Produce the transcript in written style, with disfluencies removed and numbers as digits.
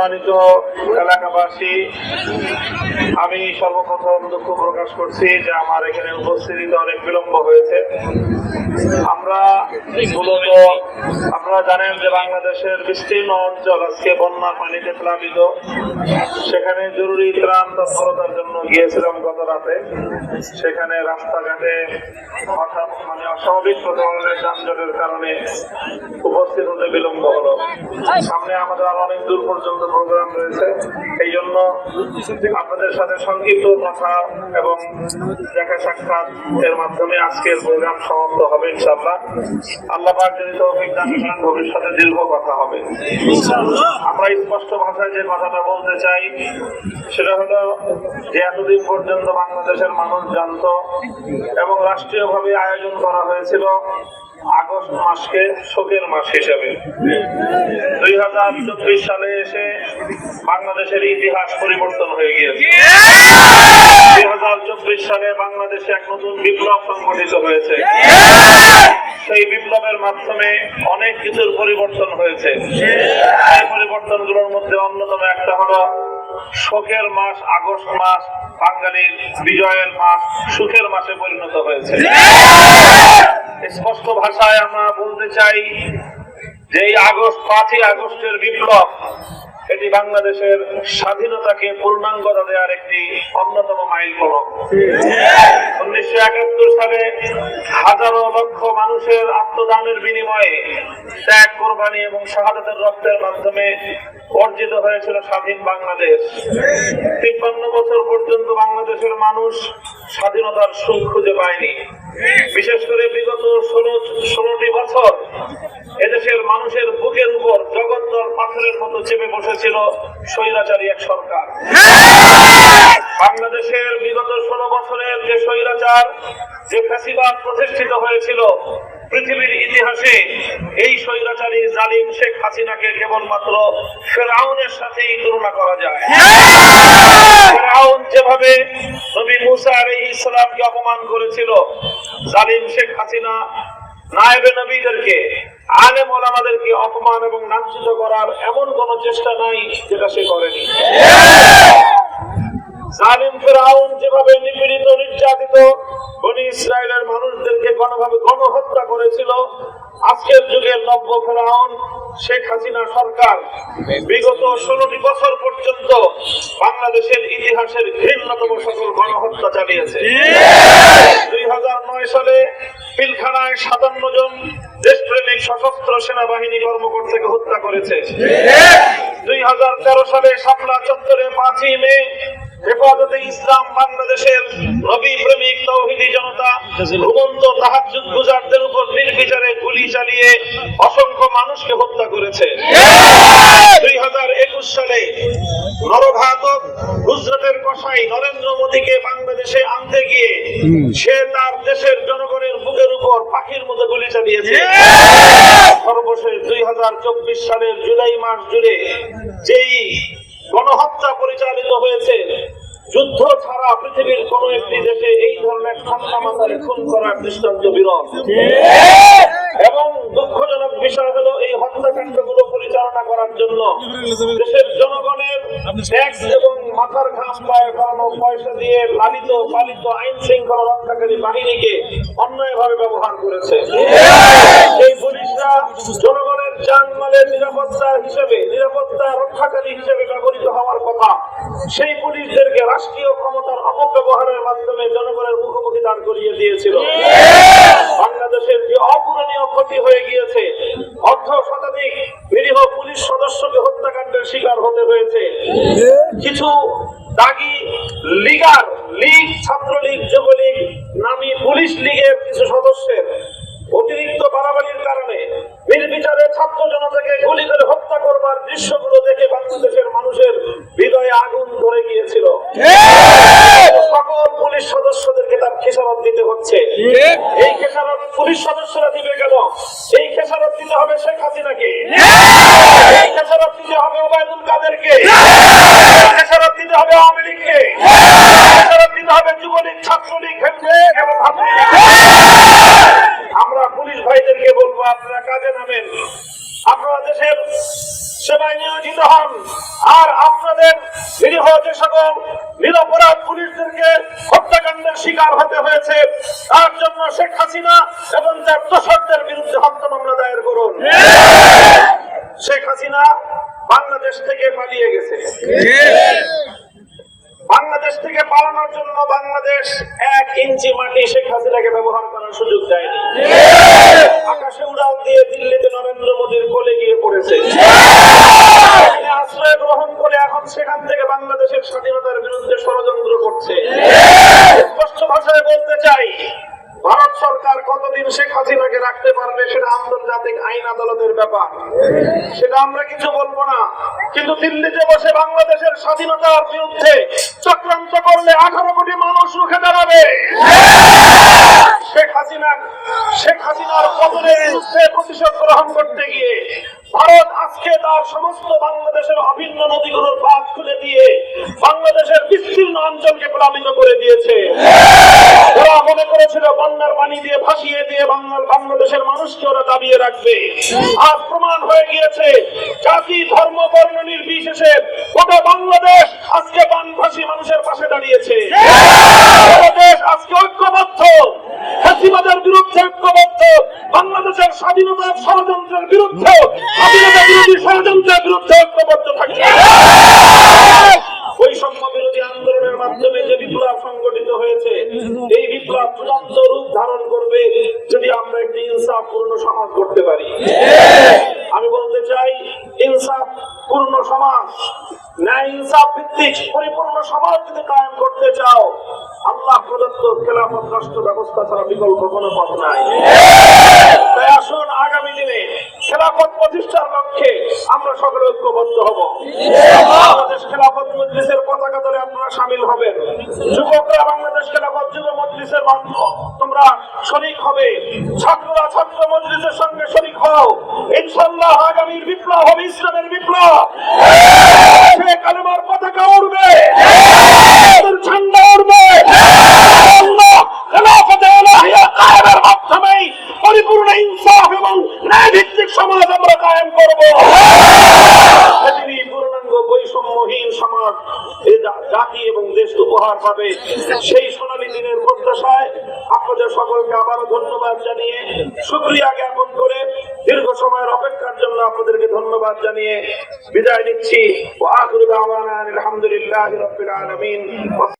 সম্মানিত এলাকাবাসী, আমি সর্বপ্রথম দুঃখ প্রকাশ করছি যে আমার এখানে উপস্থিতিতে অনেক বিলম্ব হয়েছে। আপনারা জানেন যে বাংলাদেশের বিস্তীর্ণ অঞ্চল আজকে বন্যা পানিতে প্লাবিত। সেখানে জরুরি ত্রাণ তৎপরতার জন্য গিয়েছিলাম গত রাতে। সেখানে রাস্তাঘাটে অস্বাভাবিক ধরনের যানজটের কারণে উপস্থিত হতে বিলম্ব হলো। সামনে আমাদের আরো অনেক দূর পর্যন্ত প্রোগ্রাম রয়েছে। এই জন্য আপনাদের সাথে সংক্ষিপ্ত কথা এবং দেখা সাক্ষাৎ এর মাধ্যমে আজকের প্রোগ্রাম সমাপ্ত হবে ইনশাআল্লাহ। আল্লাহ পাক যদি তৌফিক দান করেন ভবিষ্যতে দীর্ঘ কথা হবে। আমরা স্পষ্ট ভাষায় যে কথাটা বলতে চাই সেটা হলো যে এতদিন পর্যন্ত বাংলাদেশের মানুষ জানত এবং রাষ্ট্রীয়ভাবে আয়োজন করা হয়েছিল আগস্ট মাসকে শোকের মাস হিসেবে। 2024 সালে এসে বাংলাদেশের ইতিহাস পরিবর্তন হয়ে গিয়েছে। 2024 সালে বাংলাদেশে এক নতুন বিপ্লব সংঘটিত হয়েছে। সেই বিপ্লবের মাধ্যমে অনেক কিছুর পরিবর্তন হয়েছে। এই পরিবর্তনগুলোর মধ্যে অন্যতম একটা হলো শোকের মাস আগস্ট মাস বাঙালির বিজয়ের মাস, সুখের মাসে পরিণত হয়েছে। স্পষ্ট ভাষায় আমরা বলতে চাই যে এই 5ই আগস্টের বিপ্লব এটি বাংলাদেশের স্বাধীনতাকে পূর্ণাঙ্গতা দেওয়ার একটি অন্যতম মাইল ফলক। 1971 সালে হাজারো লক্ষ মানুষের আত্মদানের বিনিময়ে ত্যাগ, কোরবানি এবং শাহাদাতের রক্তের মাধ্যমে অর্জিত হয়েছিল স্বাধীন বাংলাদেশ। 53 বছর পর্যন্ত বাংলাদেশের মানুষ স্বাধীনতার সুখ খুঁজে পায়নি। বিশেষ করে বিগত 16টি বছর এদেশের মানুষের বুকের উপর জগদ্দল পাথরের মতো চেপে বসেছিল স্বৈরাচারী এক সরকার। বাংলাদেশের বিগত 16 বছরের যে স্বৈরাচার, যে ফ্যাসিবাদ প্রতিষ্ঠিত হয়েছিল, পৃথিবীর ইতিহাসে এই স্বৈরাচারী জালিম শেখ হাসিনাকে কেবলমাত্র ফেরাউনের সাথেই তুলনা করা যায়। ফেরাউন যেভাবে নবী মুসা আলাইহিস সালামকে অপমান করেছিল, জালিম শেখ হাসিনা নায়েবে নবীদেরকে, আলেম ওলামাদেরকে অপমান এবং লাঞ্ছিত করার এমন কোন চেষ্টা নাই যেটা সে করেনি। জালিম ফেরাউন যেভাবে নিপীড়িত, নির্যাতিত বনি ইসরায়েলের মানুষদেরকে গণহত্যা করেছিল, আজকের যুগের নব্য ফেরাউন শেখ হাসিনা সরকার বিগত 16টি বছর পর্যন্ত বাংলাদেশের ইতিহাসের ঘৃণ্যতম সকল গণহত্যা চালিয়েছে। 2009 সালে পিলখানায় 57 জন দেশপ্রেমিক সশস্ত্র সেনাবাহিনী কর্মকর্তাকে হত্যা করেছে। 2013 সালে শাপলা চত্বরে 5ই মে হেফাজতে ইসলাম বাংলাদেশের নবী প্রেমিক তৌহিদি জনতা ঘুমন্ত তাহাজ্জুদ গুজারদের উপর নির্বিচারে গুলি চালিয়ে অসংখ্য মানুষকে হত্যা করেছে। 2021 সালে নরঘাতক গুজরাটের কসাই নরেন্দ্র মোদীকে বাংলাদেশে আনতে গিয়ে সে তার দেশের জনগণের বুকের উপর পাখির মতো গুলি চালিয়েছে। সর্বশেষ 2024 সালের জুলাই মাস জুড়ে যেই গণহত্যা পরিচালিত হয়েছে, যুদ্ধ ছাড়া পৃথিবীর কোন একটি দেশে এই ধরনের ঠান্ডা মাথায় খুন করার দৃষ্টান্ত বিরল। এবং দুঃখজনক বিষয় হলো এই হত্যাকাণ্ডগুলো পরিচালনা করার জন্য দেশের জনগণের ট্যাক্স এবং মাথার ঘাম পায়ে ফেলানো পয়সা দিয়ে লালিত পালিত আইন শৃঙ্খলা রক্ষাকারী বাহিনীকে অন্যায়ভাবে ব্যবহার করেছে। এই পুলিশরা জনগণের জানমালের নিরাপত্তা রক্ষাকারী হিসেবে ব্যবহৃত হওয়ার কথা, সেই পুলিশদেরকে রাষ্ট্রীয় ক্ষমতার অপব্যবহারের মাধ্যমে জনগণের মুখোমুখি দাঁড় করিয়ে দিয়েছিল। বাংলাদেশের যে অপূরণীয় ক্ষতি হয়ে গিয়েছে, অর্ধ শতাধিক নিরীহ পুলিশ সদস্যকে হত্যাকাণ্ডের শিকার হতে হয়েছে। কিছু দাগী লীগ, ছাত্রলীগ, যুবলীগ নামী পুলিশ লীগের কিছু সদস্যের অতিরিক্ত বাড়াবাড়ির কারণে নির্বিচারে ছাত্র জনতাকে গুলি করে হত্যা করবার দৃশ্যগুলো দেখে বাংলাদেশের মানুষের হৃদয়ে আগুন ধরে গিয়েছিল। সকল পুলিশ সদস্যদেরকে তার খেসারত দিতে হচ্ছে। এই খেসারত পুলিশ সদস্যরা দিবে কেন? এই খেসারত দিতে হবে শেখ হাসিনাকে, এই খেসারত দিতে হবে ওবায়দুল কাদেরকে, খেসারত দিতে হবে আওয়ামী লীগকে, খেসারত দিতে হবে যুবলীগ, ছাত্রলীগ এবং আমরা পুলিশ ভাইদেরকে বলবো, আপনারা কাজে নামেন। আপনারা দেশের সেবায় নিয়োজিত হন। আর আপনাদের নিরীহ যে সকল নিরপরাধ পুলিশদেরকে হত্যাকাণ্ডের শিকার হতে হয়েছে, তার জন্য শেখ হাসিনা এবং তার দোসরদের বিরুদ্ধে হত্যা মামলা দায়ের করুন। শেখ হাসিনা বাংলাদেশ থেকে পালিয়ে গেছে। বাংলাদেশ থেকে পালানোর জন্য বাংলাদেশ 1 ইঞ্চি মাটি শেখ হাসিনাকে ব্যবহার করার সুযোগ দেয়নি। আকাশে উড়াল দিয়ে দিল্লিতে নরেন্দ্র মোদীর কোলে গিয়ে পড়েছে। আশ্রয় গ্রহণ করে এখন সেখান থেকে বাংলাদেশের স্বাধীনতার বিরুদ্ধে ষড়যন্ত্র করছে। স্পষ্ট ভাষায় বলতে চাই, ভারত সরকার কতদিন শেখ হাসিনাকে রাখতে পারবে সেটা আন্তর্জাতিক আইন আদালতের ব্যাপার, সেটা আমরা কিছু বলবো না। কিন্তু দিল্লিতে বসে বাংলাদেশের স্বাধীনতার বিরুদ্ধে চক্রান্ত করলে 18 কোটি মানুষ রুখে দাঁড়াবে। শেখ হাসিনার পতনের বিরুদ্ধে প্রতিশোধ গ্রহণ করতে গিয়ে ভারত আজকে তার সমস্ত বাংলাদেশের অভিন্ন নদীগুলোর বাঁধ খুলে দিয়ে বাংলাদেশের বিস্তীর্ণ অঞ্চলকে প্লাবিত করে দিয়েছে। ওরা মনে করেছিল বন্যার পানি দিয়ে ভাসিয়ে দিয়ে বাংলাদেশের মানুষকে ওরা দাবিয়ে রাখবে। আজ প্রমাণ হয়ে গিয়েছে জাতি ধর্ম বর্ণ নির্বিশেষে গোটা বাংলাদেশ আজকে বানভাসী মানুষের পাশে দাঁড়িয়েছে। বাংলাদেশ আজকে ঐক্যবদ্ধ, ফ্যাসিবাদের বিরুদ্ধে ঐক্যবদ্ধ, বাংলাদেশের স্বাধীনতার ষড়যন্ত্রের বিরুদ্ধে, স্বাধীনতা বিরোধী ষড়যন্ত্রের বিরুদ্ধে ঐক্যবদ্ধ থাকছে। বৈষম্য বিরোধী আন্দোলনের মাধ্যমে যে বিপ্লব সংগঠিত হয়েছে, এই বিপ্লব চূড়ান্ত রূপ ধারণ করবে যদি আমরা একটি ইনসাফপূর্ণ সমাজ করতে পারি। আমি বলতে চাই, ইনসাফপূর্ণ সমাজ, ন্যায় ইনসাফ ভিত্তিক পরিপূর্ণ সমাজ যদি কায়েম করতে চাও, আল্লাহ প্রদত্ত খেলাফত রাষ্ট্র ব্যবস্থা ছাড়া বিকল্প কোনো পথ নাই। তাই আসুন আগামী দিনে খেলাফত প্রতিষ্ঠার লক্ষ্যে আমরা সকলে ঐক্যবদ্ধ হব। বাংলাদেশ খেলাফত মজলিসের পতাকা ধরে আপনারা শামিল হবেন। যুবকরা বাংলাদেশ খেলাফত যুব মজলিসের তোমরা শরীক হবে। ছাত্ররা ছাত্র মজলিসের সঙ্গে শরীক হও। ইনশাআল্লাহ আগামীর বিপ্লব হবে ইসলামের বিপ্লব। সে কালেমার পতাকা উড়বে, ঝান্ডা উড়বে। আল্লাহ খেলাফতে ইলাহিয়া কায়েমের মাধ্যমেই পরিপূর্ণ ইনসাফ এবং ন্যায় ভিত্তিক সমাজ আমরা কায়েম করব। সেদিনই পূর্ণাঙ্গ বৈষম্যহীন সমাজ জাতি এবং দেশ উপহার পাবে। সেই সোনালী দিনের প্রত্যাশায় আপনাদের সকলকে আবারও ধন্যবাদ জানিয়ে, শুকরিয়া জ্ঞাপন করে, দীর্ঘ সময়ের অপেক্ষার জন্য আপনাদেরকে ধন্যবাদ জানিয়ে বিদায় নিচ্ছি। ওয়া আখিরু দাওয়ানা আলহামদুলিল্লাহি রাব্বিল আলামিন।